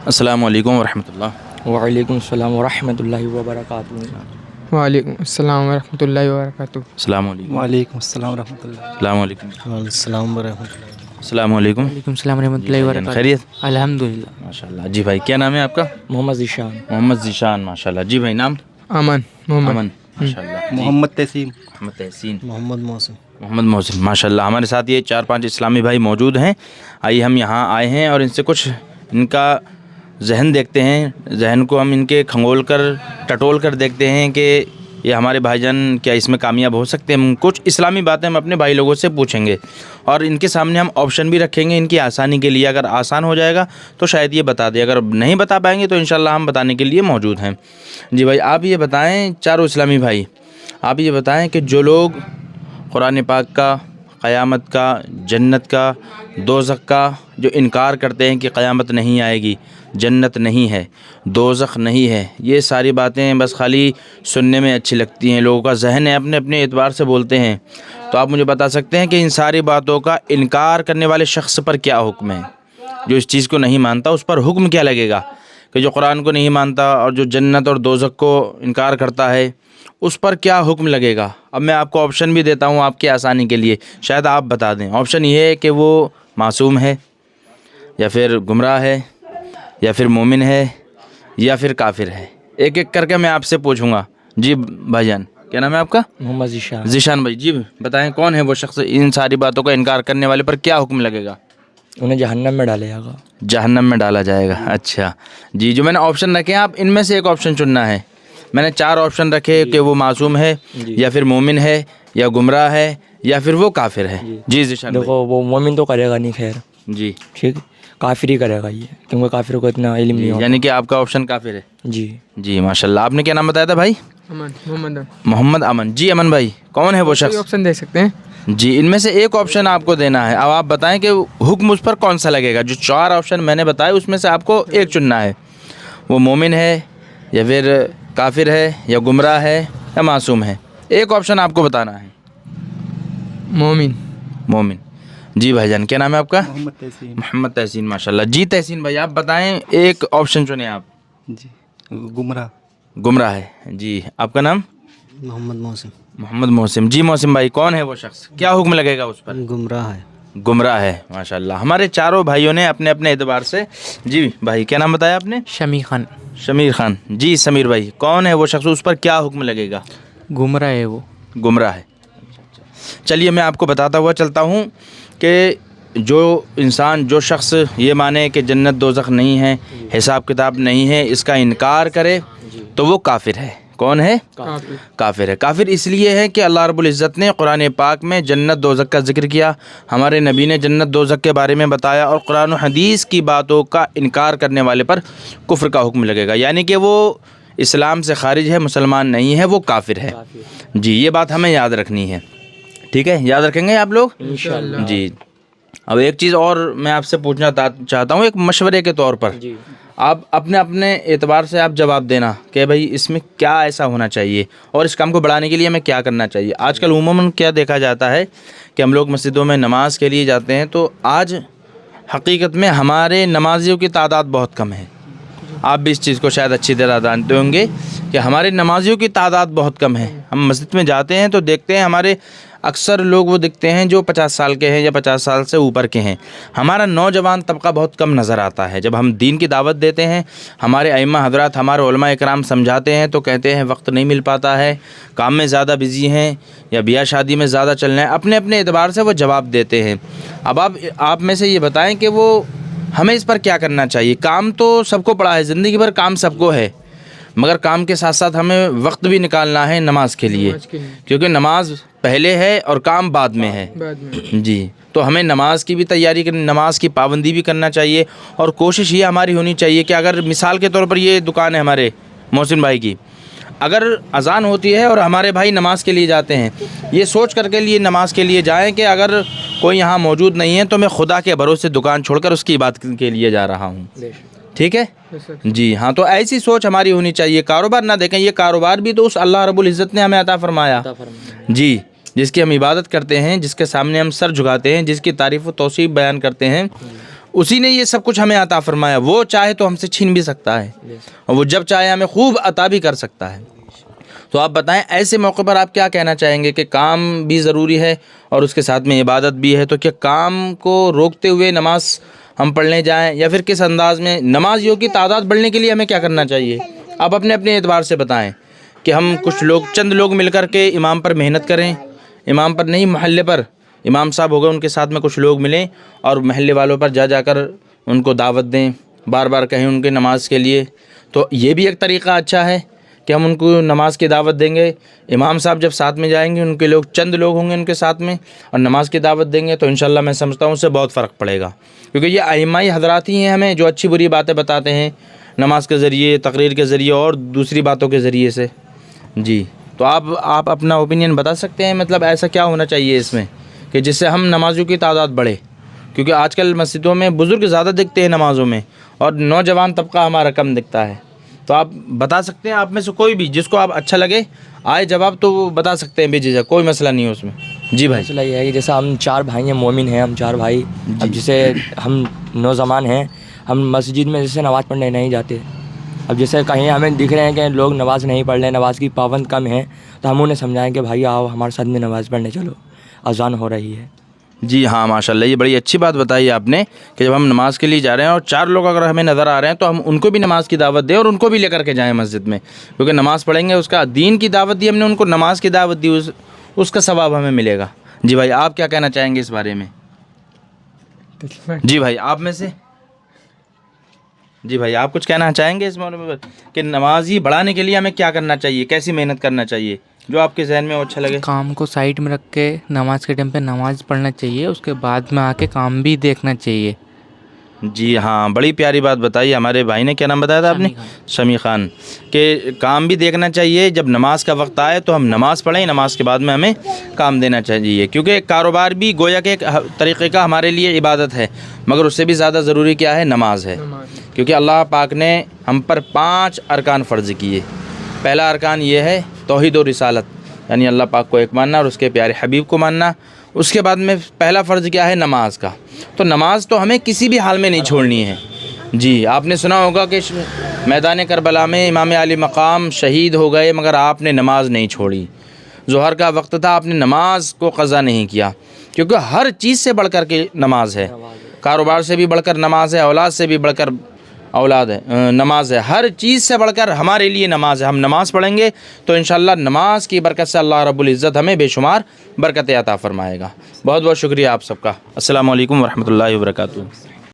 السلام علیکم ورحمۃ اللہ۔ وعلیکم السلام ورحمۃ اللہ وبرکاتہ۔ وعلیکم السلام ورحمۃ اللہ وبرکاتہ۔ السلام علیکم۔ وعلیکم السلام ورحمۃ اللہ۔ السلام علیکم۔ السلام ورحمۃ اللہ۔ السلام علیکم۔ وعلیکم السلام ورحمۃ اللہ وبرکاتہ۔ خیریت؟ الحمدللہ۔ ماشاء اللہ۔ جی بھائی کیا نام ہے آپ کا؟ محمد ذیشان۔ محمد ذیشان، ماشاء اللہ۔ جی بھائی نام؟ امن محمد۔ امن، ماشاء اللہ۔ جی، محمد تحسین۔ محمد تحسین۔ محمد محسن۔ محمد محسن، ماشاء اللہ۔ ہمارے ساتھ یہ 4-5 اسلامی بھائی موجود ہیں۔ آئیے ہم یہاں آئے ہیں اور ان سے کچھ ان کا ذہن دیکھتے ہیں، ذہن کو ہم ان کے کھنگول کر ٹٹول کر دیکھتے ہیں کہ یہ ہمارے بھائی جان کیا اس میں کامیاب ہو سکتے ہیں۔ ہم کچھ اسلامی باتیں ہم اپنے بھائی لوگوں سے پوچھیں گے اور ان کے سامنے ہم آپشن بھی رکھیں گے ان کی آسانی کے لیے۔ اگر آسان ہو جائے گا تو شاید یہ بتا دیں، اگر نہیں بتا پائیں گے تو انشاءاللہ ہم بتانے کے لیے موجود ہیں۔ جی بھائی آپ یہ بتائیں، چاروں اسلامی بھائی آپ یہ بتائیں کہ جو لوگ قرآن پاک کا، قیامت کا، جنت کا، دوزخ کا جو انکار کرتے ہیں کہ قیامت نہیں آئے گی، جنت نہیں ہے، دوزخ نہیں ہے، یہ ساری باتیں بس خالی سننے میں اچھی لگتی ہیں، لوگوں کا ذہن ہے اپنے اپنے اعتبار سے بولتے ہیں، تو آپ مجھے بتا سکتے ہیں کہ ان ساری باتوں کا انکار کرنے والے شخص پر کیا حکم ہے؟ جو اس چیز کو نہیں مانتا اس پر حکم کیا لگے گا؟ کہ جو قرآن کو نہیں مانتا اور جو جنت اور دوزخ کو انکار کرتا ہے اس پر کیا حکم لگے گا؟ اب میں آپ کو آپشن بھی دیتا ہوں آپ کی آسانی کے لیے، شاید آپ بتا دیں۔ آپشن یہ ہے کہ وہ معصوم ہے، یا پھر گمراہ ہے، یا پھر مومن ہے، یا پھر کافر ہے۔ ایک ایک کر کے میں آپ سے پوچھوں گا۔ جی بھائی جان کیا نام ہے آپ کا؟ محمد ذیشان۔ ذیشان بھائی جی بتائیں کون ہے وہ شخص، ان ساری باتوں کا انکار کرنے والے پر کیا حکم لگے گا؟ انہیں جہنم میں ڈالے جائے گا۔ جہنم میں ڈالا جائے گا۔ اچھا جی، جو میں نے آپشن رکھے ہیں آپ ان میں سے ایک آپشن چننا ہے۔ میں نے 4 آپشن رکھے کہ وہ معصوم ہے، یا پھر مومن ہے، یا گمراہ ہے، یا پھر وہ کافر ہے۔ جی ذیشان بھائی۔ دیکھو وہ مومن تو کرے گا نہیں، خیر جی ٹھیک، کافر ہی کرے گا یہ، کیونکہ کافر کو اتنا علم نہیں ہوتا۔ یعنی کہ آپ کا آپشن کافر ہے۔ جی جی ماشاء اللہ۔ آپ نے کیا نام بتایا تھا بھائی؟ امن محمد۔ محمد امن۔ جی امن بھائی کون ہے وہ شخص؟ آپشن دے سکتے ہیں؟ جی ان میں سے ایک آپشن آپ کو دینا ہے۔ اب آپ بتائیں کہ حکم اس پر کون سا لگے گا؟ جو 4 آپشن میں نے بتائے اس میں سے آپ کو ایک چننا ہے۔ وہ مومن ہے، یا پھر کافر ہے، یا گمراہ ہے، یا معصوم ہے۔ ایک آپشن آپ کو بتانا ہے۔ مومن۔ مومن۔ جی بھائی جان کیا نام ہے آپ کا؟ محمد تحسین۔ محمد تحسین، ماشاء اللہ۔ جی تحسین بھائی آپ بتائیں، ایک آپشن چنیں آپ۔ جی گمراہ۔ گمراہ ہے۔ جی آپ کا نام؟ محمد محسن۔ محمد محسن۔ جی محسن بھائی کون ہے وہ شخص، کیا حکم لگے گا اس پر؟ گمراہ ہے۔ گمراہ ہے، ماشاء اللہ۔ ہمارے چاروں بھائیوں نے اپنے اپنے اعتبار سے، جی بھائی کیا نام بتایا آپ نے؟ شمی خان۔ شمیر خان۔ جی سمیر بھائی کون ہے وہ شخص، اس پر کیا حکم لگے گا؟ گمراہ ہے وہ۔ گمراہ ہے۔ چلیے میں آپ کو بتاتا ہوا چلتا ہوں کہ جو انسان، جو شخص یہ مانے کہ جنت دوزخ نہیں ہے، حساب کتاب نہیں ہے، اس کا انکار کرے تو وہ کافر ہے۔ کون ہے؟ کافر ہے۔ کافر اس لیے ہے کہ اللہ رب العزت نے قرآن پاک میں جنت دوزخ کا ذکر کیا، ہمارے نبی نے جنت دوزخ کے بارے میں بتایا، اور قرآن و حدیث کی باتوں کا انکار کرنے والے پر کفر کا حکم لگے گا، یعنی کہ وہ اسلام سے خارج ہے، مسلمان نہیں ہے، وہ کافر ہے۔ جی یہ بات ہمیں یاد رکھنی ہے، ٹھیک ہے؟ یاد رکھیں گے آپ لوگ انشاءاللہ۔ جی اب ایک چیز اور میں آپ سے پوچھنا چاہتا ہوں، ایک مشورے کے طور پر آپ اپنے اپنے اعتبار سے آپ جواب دینا کہ بھائی اس میں کیا ایسا ہونا چاہیے اور اس کام کو بڑھانے کے لیے ہمیں کیا کرنا چاہیے۔ آج کل عموماً کیا دیکھا جاتا ہے کہ ہم لوگ مسجدوں میں نماز کے لیے جاتے ہیں، تو آج حقیقت میں ہمارے نمازیوں کی تعداد بہت کم ہے۔ آپ بھی اس چیز کو شاید اچھی طرح جانتے ہوں گے کہ ہمارے نمازیوں کی تعداد بہت کم ہے۔ ہم مسجد میں جاتے ہیں تو دیکھتے ہیں ہمارے اکثر لوگ وہ دکھتے ہیں جو 50 سال کے ہیں یا 50 سال سے اوپر کے ہیں۔ ہمارا نوجوان طبقہ بہت کم نظر آتا ہے۔ جب ہم دین کی دعوت دیتے ہیں، ہمارے ائمہ حضرات، ہمارے علماء اکرام سمجھاتے ہیں تو کہتے ہیں وقت نہیں مل پاتا ہے، کام میں زیادہ بزی ہیں، یا بیاہ شادی میں زیادہ چل رہے ہیں، اپنے اپنے اعتبار سے وہ جواب دیتے ہیں۔ اب آپ میں سے یہ بتائیں کہ وہ ہمیں اس پر کیا کرنا چاہیے؟ کام تو سب کو پڑا ہے، زندگی بھر کام سب کو ہے، مگر کام کے ساتھ ساتھ ہمیں وقت بھی نکالنا ہے نماز کے لیے، کیونکہ نماز پہلے ہے اور کام بعد میں ہے۔ جی تو ہمیں نماز کی بھی تیاری کرنی، نماز کی پابندی بھی کرنا چاہیے، اور کوشش یہ ہماری ہونی چاہیے کہ اگر مثال کے طور پر یہ دکان ہے ہمارے محسن بھائی کی، اگر اذان ہوتی ہے اور ہمارے بھائی نماز کے لیے جاتے ہیں، یہ سوچ کر کے لیے نماز کے لیے جائیں کہ اگر کوئی یہاں موجود نہیں ہے تو میں خدا کے بھروسے دکان چھوڑ کر اس کی عبادت کے لیے جا رہا ہوں، ٹھیک ہے؟ جی ہاں، تو ایسی سوچ ہماری ہونی چاہیے۔ کاروبار نہ دیکھیں، یہ کاروبار بھی تو اس اللہ رب العزت نے ہمیں عطا فرمایا، جی جس کی ہم عبادت کرتے ہیں، جس کے سامنے ہم سر جھکاتے ہیں، جس کی تعریف و توصیف بیان کرتے ہیں، اسی نے یہ سب کچھ ہمیں عطا فرمایا. وہ چاہے تو ہم سے چھین بھی سکتا ہے, اور وہ جب چاہے ہمیں خوب عطا بھی کر سکتا ہے. تو آپ بتائیں ایسے موقع پر آپ کیا کہنا چاہیں گے کہ کام بھی ضروری ہے اور اس کے ساتھ میں عبادت بھی ہے, تو کیا کام کو روکتے ہوئے نماز ہم پڑھنے جائیں, یا پھر کس انداز میں نمازیوں کی تعداد بڑھنے کے لیے ہمیں کیا کرنا چاہیے؟ آپ اپنے اپنے اعتبار سے بتائیں کہ ہم کچھ لوگ چند لوگ مل کر کے امام پر محنت کریں, امام پر نہیں محلے پر, امام صاحب ہو گئے ان کے ساتھ میں کچھ لوگ ملیں اور محلے والوں پر جا کر ان کو دعوت دیں, بار بار کہیں ان کے نماز کے لیے. تو یہ بھی ایک طریقہ اچھا ہے کہ ہم ان کو نماز کی دعوت دیں گے. امام صاحب جب ساتھ میں جائیں گے, ان کے لوگ چند لوگ ہوں گے ان کے ساتھ میں, اور نماز کی دعوت دیں گے, تو انشاءاللہ میں سمجھتا ہوں اس سے بہت فرق پڑے گا. کیونکہ یہ ائمہ حضرات ہی ہیں ہمیں جو اچھی بری باتیں بتاتے ہیں نماز کے ذریعے, تقریر کے ذریعے اور دوسری باتوں کے ذریعے سے. جی تو آپ اپنا اوپینین بتا سکتے ہیں, مطلب ایسا کیا ہونا چاہیے اس میں کہ جس سے ہم نمازیوں کی تعداد بڑھے؟ کیونکہ آج کل مسجدوں میں بزرگ زیادہ دکھتے ہیں نمازوں میں, اور نوجوان طبقہ ہمارا کم دکھتا ہے. تو آپ بتا سکتے ہیں, آپ میں سے کوئی بھی جس کو آپ اچھا لگے آئے جواب تو وہ بتا سکتے ہیں بے جھجک, کوئی مسئلہ نہیں ہے اس میں. جی بھائی. مسئلہ یہ ہے کہ جیسے ہم 4 بھائی ہیں, مومن ہیں ہم 4 بھائی. اب جیسے ہم نوجوان ہیں, ہم مسجد میں جیسے نماز پڑھنے نہیں جاتے. اب جیسے کہیں ہمیں دکھ رہے ہیں کہ لوگ نماز نہیں پڑھ رہے ہیں, نماز کی پابند کم ہے, تو ہم انہیں سمجھائیں کہ بھائی آؤ ہمارے ساتھ میں نماز پڑھنے چلو, اذان ہو رہی ہے. جی ہاں ماشاءاللہ, یہ بڑی اچھی بات بتائی آپ نے کہ جب ہم نماز کے لیے جا رہے ہیں اور 4 لوگ اگر ہمیں نظر آ رہے ہیں تو ہم ان کو بھی نماز کی دعوت دیں اور ان کو بھی لے کر کے جائیں مسجد میں, کیونکہ نماز پڑھیں گے, اس کا دین کی دعوت دی ہم نے, ان کو نماز کی دعوت دی, اس کا ثواب ہمیں ملے گا. جی بھائی آپ کیا کہنا چاہیں گے اس بارے میں؟ جی بھائی آپ میں سے, جی بھائی آپ کچھ کہنا چاہیں گے اس موضوع پر کہ نمازی بڑھانے کے لیے ہمیں کیا کرنا چاہیے, کیسی محنت کرنا چاہیے, جو آپ کے ذہن میں اچھا لگے؟ کام کو سائڈ میں رکھ کے نماز کے ٹائم پہ نماز پڑھنا چاہیے, اس کے بعد میں آ کے کام بھی دیکھنا چاہیے. جی ہاں بڑی پیاری بات بتائی ہمارے بھائی نے. کیا نام بتایا تھا آپ نے؟ شمی خان. کہ کام بھی دیکھنا چاہیے, جب نماز کا وقت آئے تو ہم نماز پڑھیں, نماز کے بعد میں ہمیں کام دینا چاہیے, کیونکہ کاروبار بھی گویا کہ ایک طریقے کا ہمارے لیے عبادت ہے, مگر اس سے بھی زیادہ ضروری کیا ہے؟ نماز ہے. کیونکہ اللہ پاک نے ہم پر 5 ارکان فرض کیے. پہلا ارکان یہ ہے توحید و رسالت, یعنی اللہ پاک کو ایک ماننا اور اس کے پیارے حبیب کو ماننا. اس کے بعد میں پہلا فرض کیا ہے؟ نماز کا. تو نماز تو ہمیں کسی بھی حال میں نہیں چھوڑنی ہے. جی آپ نے سنا ہوگا کہ میدان کربلا میں امام علی مقام شہید ہو گئے, مگر آپ نے نماز نہیں چھوڑی. ظہر کا وقت تھا, آپ نے نماز کو قضا نہیں کیا, کیونکہ ہر چیز سے بڑھ کر کے نماز ہے. کاروبار سے بھی بڑھ کر نماز ہے, اولاد سے بھی بڑھ کر اولاد ہے نماز ہے, ہر چیز سے بڑھ کر ہمارے لیے نماز ہے. ہم نماز پڑھیں گے تو انشاءاللہ نماز کی برکت سے اللہ رب العزت ہمیں بے شمار برکت عطا فرمائے گا. بہت بہت شکریہ آپ سب کا. السلام علیکم ورحمۃ اللہ وبرکاتہ.